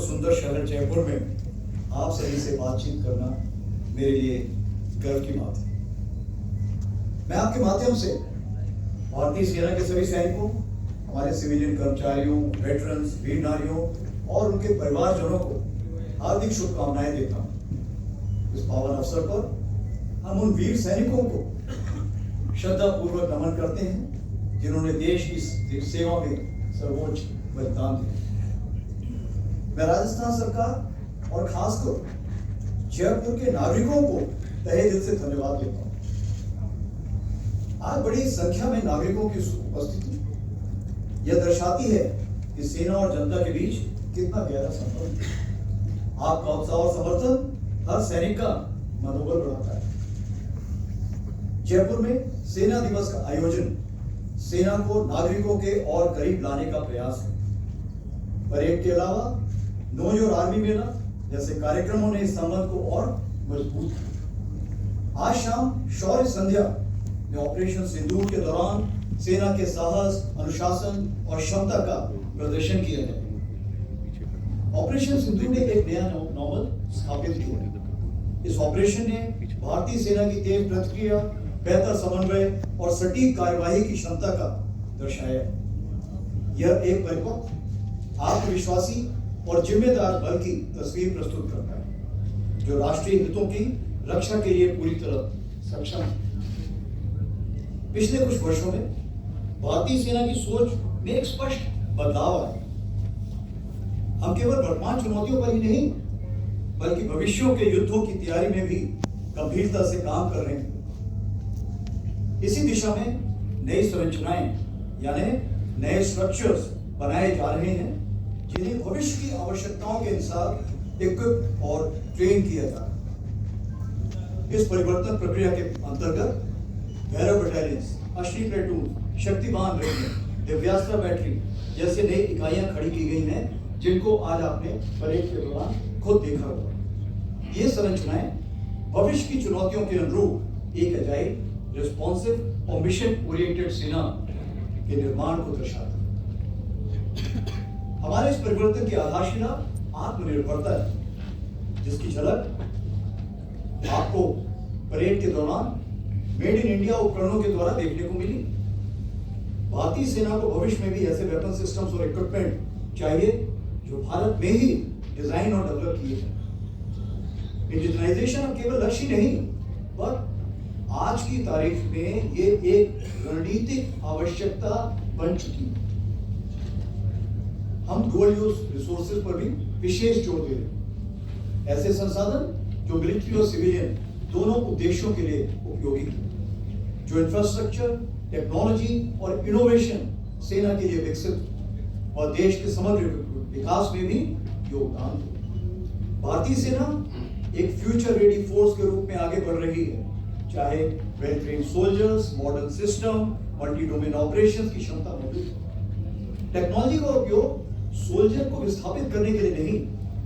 सुंदर शहर जयपुर में आप सभी से बातचीत करना मेरे लिए गर्व की बात है। मैं आपके माध्यम से भारतीय सेना के सभी सैनिकों, हमारे सिविलियन कर्मचारियों, वेटरन्स, वीर नारियों और उनके परिवारजनों को हार्दिक शुभकामनाएं देता हूं। इस पावन अवसर पर हम उन वीर सैनिकों को श्रद्धापूर्वक नमन करते हैं जिन्होंने देश की सेवा में सर्वोच्च बलिदान दिया। मैं राजस्थान सरकार और खासकर जयपुर के नागरिकों को तहे दिल से धन्यवाद देता हूं। आज बड़ी संख्या में नागरिकों की उपस्थिति यह दर्शाती है कि सेना और जनता के बीच कितना गहरा संबंध है। आपका उत्साह और समर्थन हर सैनिक का मनोबल बढ़ाता है। जयपुर में सेना दिवस का आयोजन सेना को नागरिकों के और करीब लाने का प्रयास है। परेड के अलावा नो योर आर्मी मेला जैसे कार्यक्रमों ने इस संबंध को और मजबूत किया। आज शाम शौर्य संध्या में ऑपरेशन सिंदूर के दौरान सेना के साहस, अनुशासन और क्षमता का प्रदर्शन किया गया। ऑपरेशन सिंदूर ने एक नया नॉर्मल स्थापित किया। इस ऑपरेशन ने भारतीय सेना की तेज प्रतिक्रिया, बेहतर समन्वय और सटीक कार्यवाही की क्षमता का दर्शाया। यह एक परिपक्व, आत्मविश्वासी और जिम्मेदार बल की तस्वीर प्रस्तुत करता है जो राष्ट्रीय हितों की रक्षा के लिए पूरी तरह सक्षम है। पिछले कुछ वर्षों में भारतीय सेना की सोच में एक स्पष्ट बदलाव आया। हम केवल वर्तमान चुनौतियों पर ही नहीं बल्कि भविष्यों के युद्धों की तैयारी में भी गंभीरता से काम कर रहे हैं। इसी दिशा में नई संरचनाएं यानी नए स्ट्रक्चर्स बनाए जा रहे हैं जिन्हें भविष्य की आवश्यकताओं के अनुसार इक्विप और ट्रेन किया जा रहा है। इस परिवर्तन प्रक्रिया के अंतर्गत Bhairav battalions, Ashwini platoon, Shaktimaan regiment, Divyastra battery जैसे नई इकाइयां खड़ी की गई हैं जिनको आज आपने परेड के दौरान खुद देखा होगा। ये संरचनाएं भविष्य की चुनौतियों के अनुरूप एक अजाइल, रिस्पॉन्सिव और मिशन ओरिएंटेड सेना के निर्माण को दर्शाता है। हमारे इस परिवर्तन की आधारशिला आत्मनिर्भरता है जिसकी झलक आपको परेड के दौरान मेड इन इंडिया उपकरणों के द्वारा देखने को मिली। भारतीय सेना को भविष्य में भी ऐसे वेपन सिस्टम्स और इक्विपमेंट चाहिए जो भारत में ही डिजाइन और डेवलप किए जाए। इंडिजिनाइजेशन अब केवल लक्ष्य नहीं पर आज की तारीख में ये एक रणनीतिक आवश्यकता बन चुकी है। हम डुअल यूज रिसोर्सेज पर भी विशेष जोर दे रहे हैं। ऐसे संसाधन जो मिलिट्री और सिविलियन दोनों उद्देश्यों के लिए उपयोगी हैं, जो इंफ्रास्ट्रक्चर, टेक्नोलॉजी और इनोवेशन सेना के लिए विकसित और देश के समग्र विकास में भी योगदान दे। भारतीय सेना एक फ्यूचर रेडी फोर्स के रूप में आगे बढ़ रही है, चाहे well train soldiers, modern system, multi domain operations की क्षमता मौजूद है। टेक्नोलॉजी का उपयोग सोल्जर को विस्थापित करने के लिए नहीं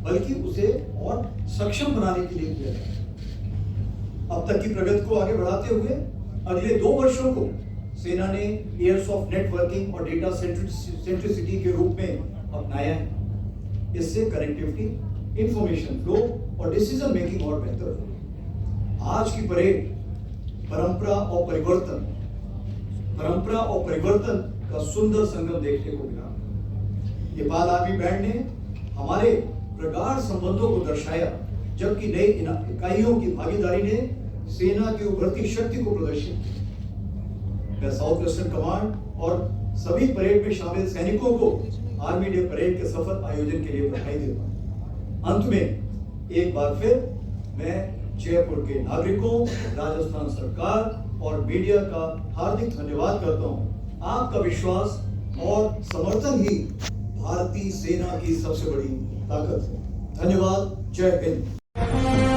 बल्कि उसे और सक्षम बनाने के लिए किया जाए। अब तक की प्रगति को आगे बढ़ाते हुए अगले 2 वर्षों को सेना ने एयर्स ऑफ नेटवर्किंग और डेटा सेंट्रिसिटी के रूप में अपनाया है। इससे कनेक्टिविटी, इंफॉर्मेशन फ्लो और डिसीजन मेकिंग और बेहतर हो। आज की परेड परंपरा और परिवर्तन का सुंदर संगम देखने को मिला। नेपाल आर्मी बैंड ने हमारे प्रगाढ़ संबंधों को दर्शाया जबकि नई इकाइयों की भागीदारी ने सेना की उभरती शक्ति को प्रदर्शित किया। मैं साउथ वेस्टर्न कमांड और सभी परेड में शामिल सैनिकों को आर्मी डे परेड के सफल आयोजन के लिए बधाई देता हूं। अंत में एक बार फिर मैं जयपुर के नागरिकों, राजस्थान सरकार और मीडिया का हार्दिक धन्यवाद करता हूं। आपका विश्वास और समर्थन ही भारतीय सेना की सबसे बड़ी ताकत है। धन्यवाद। जय हिंद।